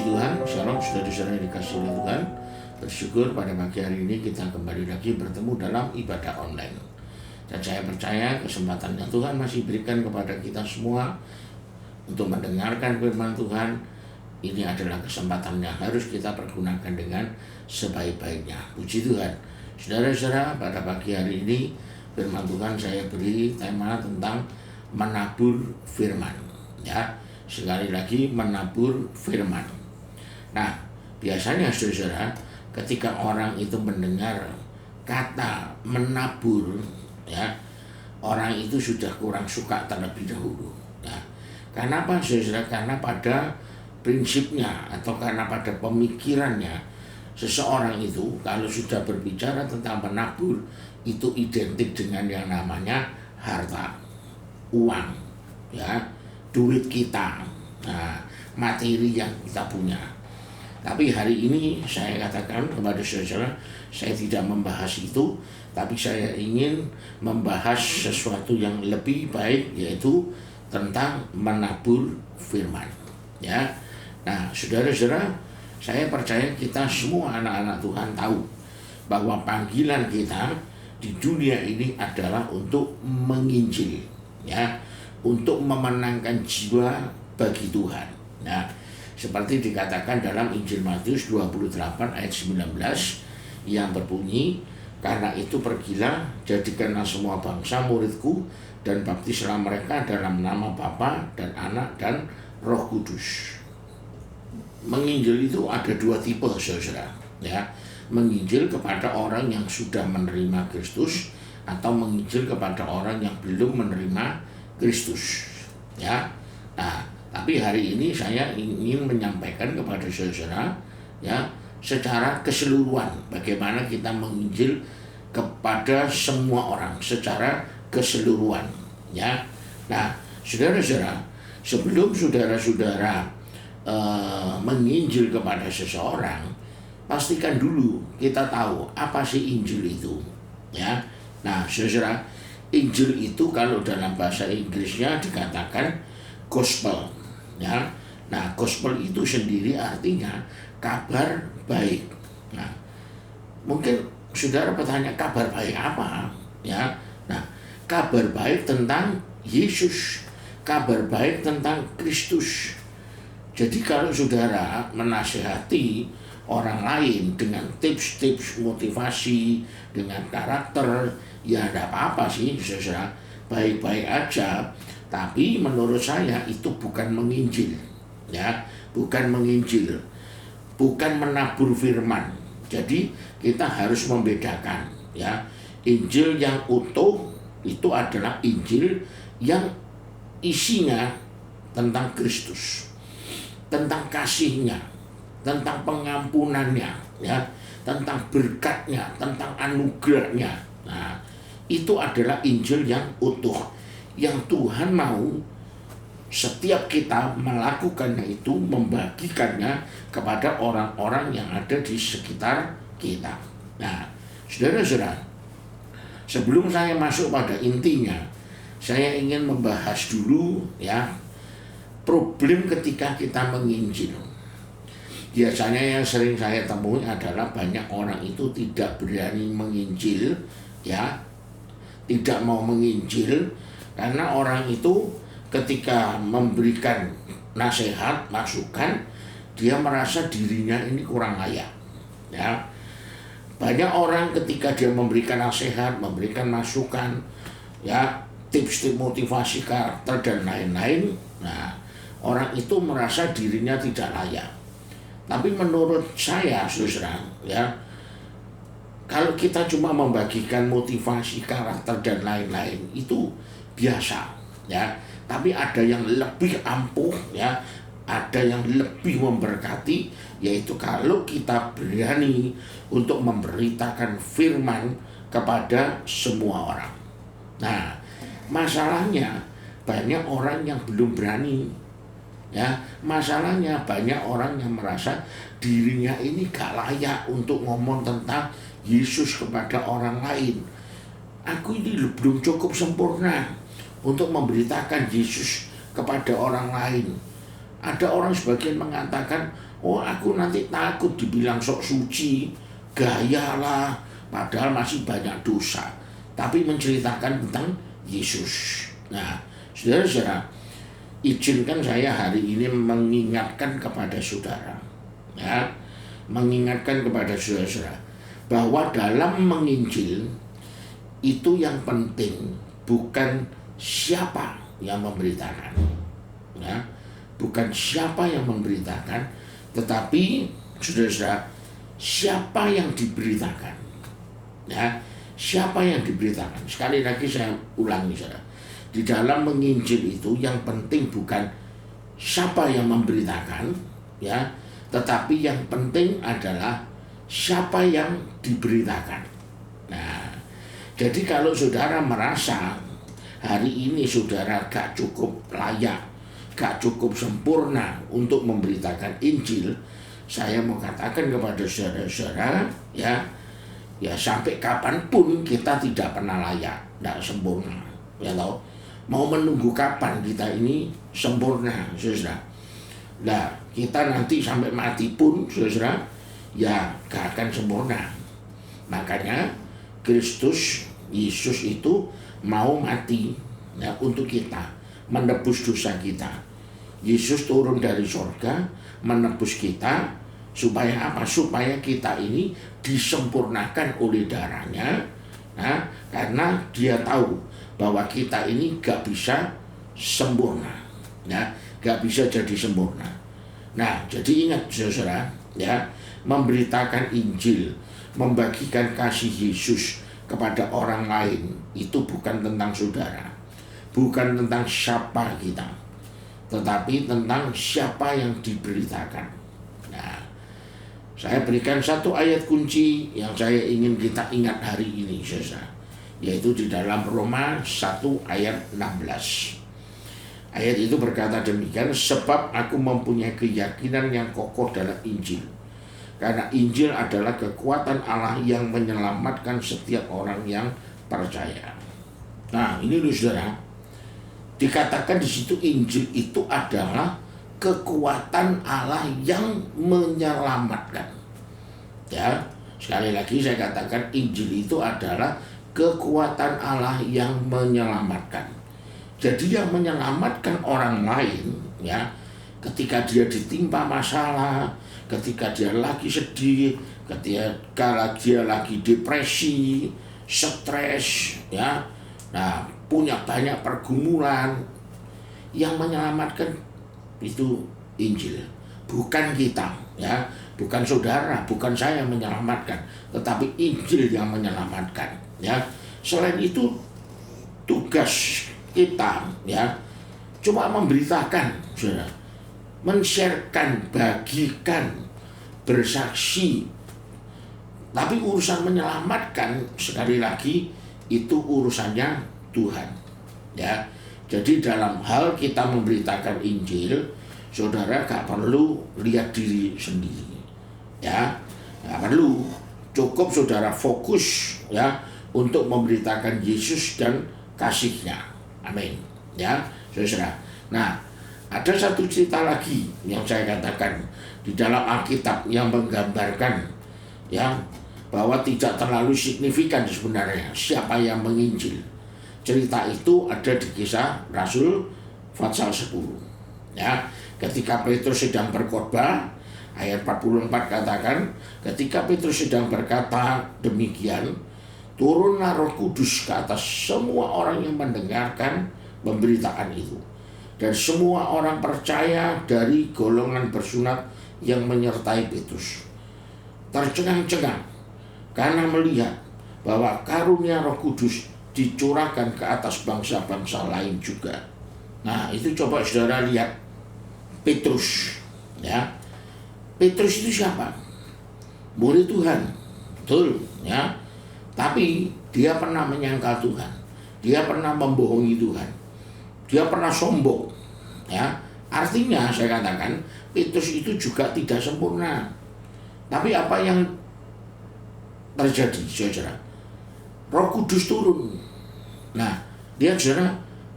Tuhan, shalom saudara-saudara yang dikasihi oleh Tuhan. Bersyukur pada pagi hari ini kita kembali lagi bertemu dalam ibadah online. Dan saya percaya kesempatan yang Tuhan masih berikan kepada kita semua untuk mendengarkan firman Tuhan, ini adalah kesempatan yang harus kita pergunakan dengan sebaik-baiknya. Puji Tuhan. Saudara-saudara, pada pagi hari ini firman Tuhan saya beri tema tentang menabur firman. Ya, sekali lagi menabur firman. Nah, biasanya saudara, ketika orang itu mendengar kata menabur, ya, orang itu sudah kurang suka terlebih dahulu. Ya. Kenapa saudara? Karena pada prinsipnya atau karena pada pemikirannya, seseorang itu kalau sudah berbicara tentang menabur, itu identik dengan yang namanya harta, uang, ya, duit kita, nah, materi yang kita punya. Tapi hari ini saya katakan kepada saudara, saya tidak membahas itu, tapi saya ingin membahas sesuatu yang lebih baik, yaitu tentang menabur firman. Ya, nah, saudara-saudara, saya percaya kita semua anak-anak Tuhan tahu bahwa panggilan kita di dunia ini adalah untuk menginjil, ya, untuk memenangkan jiwa bagi Tuhan. Nah, seperti dikatakan dalam Injil Matius 28 ayat 19 yang berbunyi, karena itu pergilah, jadikanlah semua bangsa muridku, dan baptislah mereka dalam nama Bapa dan Anak dan Roh Kudus. Menginjil itu ada dua tipe, saudara. Ya, menginjil kepada orang yang sudah menerima Kristus, atau menginjil kepada orang yang belum menerima Kristus. Ya, nah, tapi hari ini saya ingin menyampaikan kepada saudara, ya, secara keseluruhan bagaimana kita menginjil kepada semua orang secara keseluruhan. Ya, nah, saudara-saudara, sebelum saudara-saudara menginjil kepada seseorang, pastikan dulu kita tahu apa sih Injil itu. Ya, nah, saudara, Injil itu kalau dalam bahasa Inggrisnya dikatakan gospel. Ya, nah, gospel itu sendiri artinya kabar baik. Nah, mungkin saudara bertanya, kabar baik apa? Ya, nah, kabar baik tentang Yesus, kabar baik tentang Kristus. Jadi kalau saudara menasihati orang lain dengan tips-tips motivasi, dengan karakter, ya tidak apa-apa sih, saudara, baik-baik aja. Tapi menurut saya itu bukan menginjil, ya, bukan menginjil, bukan menabur firman. Jadi kita harus membedakan, ya, Injil yang utuh itu adalah Injil yang isinya tentang Kristus, tentang kasihnya, tentang pengampunannya, ya, tentang berkatnya, tentang anugerahnya. Nah, itu adalah Injil yang utuh, yang Tuhan mau setiap kita melakukannya itu, membagikannya kepada orang-orang yang ada di sekitar kita. Nah, saudara-saudara, sebelum saya masuk pada intinya, saya ingin membahas dulu, ya, problem ketika kita menginjil. Biasanya yang sering saya temui adalah banyak orang itu tidak berani menginjil, ya, tidak mau menginjil, karena orang itu ketika memberikan nasihat, masukan, dia merasa dirinya ini kurang layak. Ya, banyak orang ketika dia memberikan nasihat, memberikan masukan, ya, tips-tips motivasi karakter dan lain-lain, nah, orang itu merasa dirinya tidak layak. Tapi menurut saya, saudara, ya, kalau kita cuma membagikan motivasi karakter dan lain-lain itu biasa, ya. Tapi ada yang lebih ampuh, ya, ada yang lebih memberkati, yaitu kalau kita berani untuk memberitakan firman kepada semua orang. Nah, masalahnya banyak orang yang belum berani. Ya, masalahnya banyak orang yang merasa dirinya ini gak layak untuk ngomong tentang Yesus kepada orang lain. Aku ini belum cukup sempurna untuk memberitakan Yesus kepada orang lain. Ada orang sebagian mengatakan, oh aku nanti takut dibilang sok suci, gaya lah, padahal masih banyak dosa. Tapi menceritakan tentang Yesus. Nah, saudara-saudara, izinkan saya hari ini mengingatkan kepada saudara, ya, mengingatkan kepada saudara-saudara bahwa dalam menginjil itu yang penting bukan siapa yang memberitakan, ya, bukan siapa yang memberitakan, tetapi saudara-saudara, siapa yang diberitakan, ya, siapa yang diberitakan. Sekali lagi saya ulangi, saudara, di dalam menginjil itu yang penting bukan siapa yang memberitakan, ya, tetapi yang penting adalah siapa yang diberitakan. Nah, jadi kalau saudara merasa hari ini saudara gak cukup layak, gak cukup sempurna untuk memberitakan Injil, saya mau katakan kepada saudara-saudara, ya sampai kapanpun kita tidak pernah layak, tidak sempurna, ya tahu. Mau menunggu kapan kita ini sempurna, saudara? Nah, kita nanti sampai mati pun, saudara, ya gak akan sempurna. Makanya Kristus Yesus itu mau mati, ya, untuk kita, menebus dosa kita. Yesus turun dari surga menebus kita supaya apa? Supaya kita ini disempurnakan oleh darahnya. Nah, karena dia tahu bahwa kita ini gak bisa sempurna, ya, gak bisa jadi sempurna. Nah, jadi ingat saudara, ya, memberitakan Injil, membagikan kasih Yesus kepada orang lain itu bukan tentang saudara, bukan tentang siapa kita, tetapi tentang siapa yang diberitakan. Nah, saya berikan satu ayat kunci yang saya ingin kita ingat hari ini, saudara, yaitu di dalam Roma 1 ayat 16. Ayat itu berkata demikian, sebab aku mempunyai keyakinan yang kokoh dalam Injil, karena Injil adalah kekuatan Allah yang menyelamatkan setiap orang yang percaya. Nah, ini loh saudara, dikatakan di situ Injil itu adalah kekuatan Allah yang menyelamatkan. Ya, sekali lagi saya katakan Injil itu adalah kekuatan Allah yang menyelamatkan. Jadi yang menyelamatkan orang lain, ya, ketika dia ditimpa masalah, ketika dia lagi sedih, ketika dia lagi depresi, stres, ya, nah, punya banyak pergumulan, yang menyelamatkan itu Injil, bukan kita, ya, bukan saudara, bukan saya yang menyelamatkan, tetapi Injil yang menyelamatkan, ya. Selain itu tugas kita, ya, cuma memberitakan, saudara, men-sharekan, bagikan, bersaksi. Tapi urusan menyelamatkan, sekali lagi, itu urusannya Tuhan, ya. Jadi dalam hal kita memberitakan Injil, saudara gak perlu lihat diri sendiri, ya, gak perlu. Cukup saudara fokus, ya, untuk memberitakan Yesus dan kasih-Nya. Amin, ya, saudara. Nah, ada satu cerita lagi yang saya katakan di dalam Alkitab yang menggambarkan, ya, bahwa tidak terlalu signifikan sebenarnya siapa yang menginjil. Cerita itu ada di Kisah Rasul pasal 10. Ya, ketika Petrus sedang berkhotbah, ayat 44 katakan, ketika Petrus sedang berkata demikian, turunlah Roh Kudus ke atas semua orang yang mendengarkan pemberitaan itu. Dan semua orang percaya dari golongan bersunat yang menyertai Petrus tercengang-cengang karena melihat bahwa karunia Roh Kudus dicurahkan ke atas bangsa-bangsa lain juga. Nah, itu coba saudara lihat Petrus, ya. Petrus itu siapa? Murid Tuhan, betul, ya. Tapi dia pernah menyangkal Tuhan, dia pernah membohongi Tuhan, dia pernah sombong, ya. Artinya saya katakan Petrus itu juga tidak sempurna. Tapi apa yang terjadi, saudara? Roh Kudus turun. Nah, dia saudara,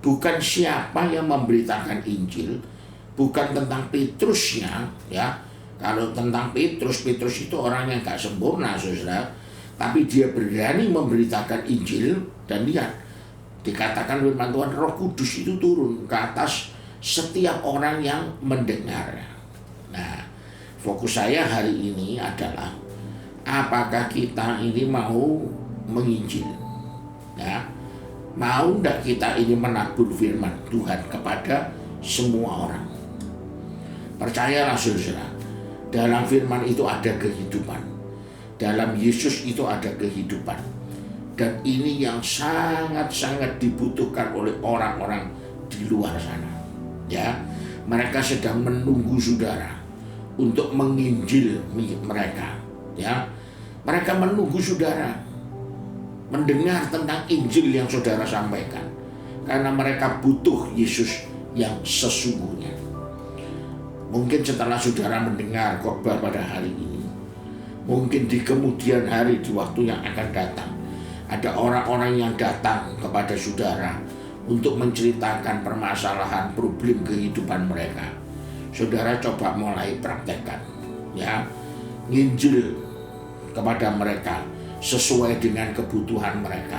bukan siapa yang memberitakan Injil, bukan tentang Petrusnya, ya. Kalau tentang Petrus itu orang yang gak sempurna, saudara. Tapi dia berani memberitakan Injil, dan lihat, dikatakan firman Tuhan, Roh Kudus itu turun ke atas setiap orang yang mendengar. Nah, fokus saya hari ini adalah apakah kita ini mau menginjil, ya? Mau enggak kita ini menabur firman Tuhan kepada semua orang? Percayalah saudara, dalam firman itu ada kehidupan. Dalam Yesus itu ada kehidupan. Dan ini yang sangat-sangat dibutuhkan oleh orang-orang di luar sana. Ya, mereka sedang menunggu saudara untuk menginjil mereka. Ya, mereka menunggu saudara mendengar tentang Injil yang saudara sampaikan. Karena mereka butuh Yesus yang sesungguhnya. Mungkin setelah saudara mendengar khotbah pada hari ini, mungkin di kemudian hari, di waktu yang akan datang, ada orang-orang yang datang kepada saudara untuk menceritakan permasalahan, problem kehidupan mereka. Saudara coba mulai praktekkan, ya, nginjil kepada mereka sesuai dengan kebutuhan mereka.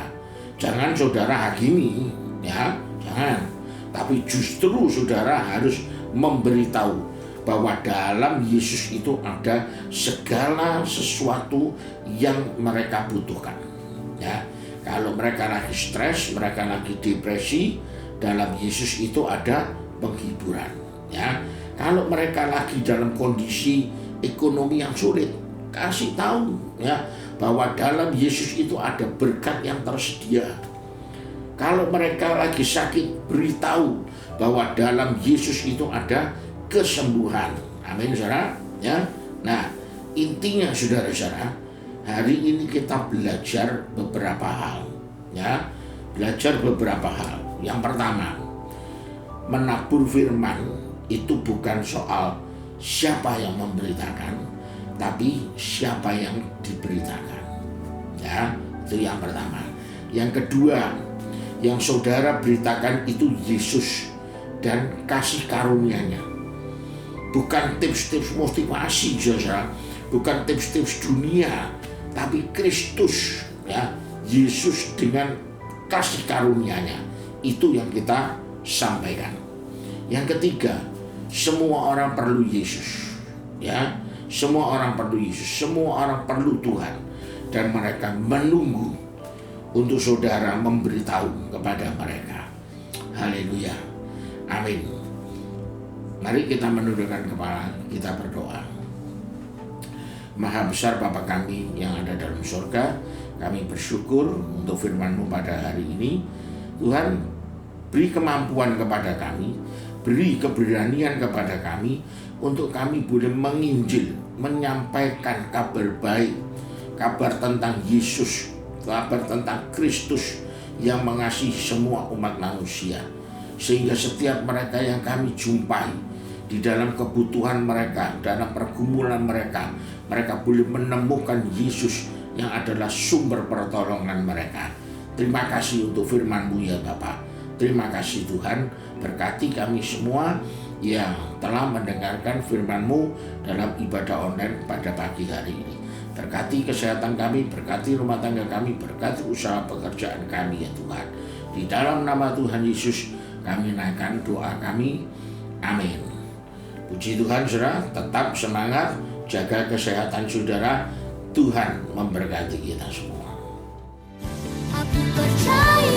Jangan saudara hakimi, ya, jangan. Tapi justru saudara harus memberitahu bahwa dalam Yesus itu ada segala sesuatu yang mereka butuhkan. Ya, kalau mereka lagi stres, mereka lagi depresi, dalam Yesus itu ada penghiburan. Ya, kalau mereka lagi dalam kondisi ekonomi yang sulit, kasih tahu, ya, bahwa dalam Yesus itu ada berkat yang tersedia. Kalau mereka lagi sakit, beritahu bahwa dalam Yesus itu ada kesembuhan. Amin, saudara. Ya. Nah, intinya saudara-saudara, hari ini kita belajar beberapa hal. Ya, belajar beberapa hal. Yang pertama, menabur firman itu bukan soal siapa yang memberitakan, tapi siapa yang diberitakan. Ya, itu yang pertama. Yang kedua, yang saudara beritakan itu Yesus dan kasih karunia-Nya. Bukan tips-tips motivasi, saudara, bukan tips-tips dunia, tapi Kristus, ya, Yesus dengan kasih karunia-Nya. Itu yang kita sampaikan. Yang ketiga, semua orang perlu Yesus, ya, semua orang perlu Yesus, semua orang perlu Tuhan, dan mereka menunggu untuk saudara memberitahu kepada mereka. Haleluya, amin. Mari kita menundukkan kepala, kita berdoa. Maha besar Bapa kami yang ada dalam surga, kami bersyukur untuk firman-Mu pada hari ini. Tuhan, beri kemampuan kepada kami, beri keberanian kepada kami, untuk kami boleh menginjil, menyampaikan kabar baik, kabar tentang Yesus, kabar tentang Kristus yang mengasihi semua umat manusia. Sehingga setiap mereka yang kami jumpai di dalam kebutuhan mereka, dalam pergumulan mereka, mereka boleh menemukan Yesus yang adalah sumber pertolongan mereka. Terima kasih untuk firman-Mu ya Bapa. Terima kasih Tuhan, berkati kami semua yang telah mendengarkan firman-Mu dalam ibadah online pada pagi hari ini. Berkati kesehatan kami, berkati rumah tangga kami, berkati usaha pekerjaan kami ya Tuhan. Di dalam nama Tuhan Yesus kami naikkan doa kami. Amin. Puji Tuhan, saudara, tetap semangat, jaga kesehatan saudara. Tuhan memberkati kita semua. Aku percaya.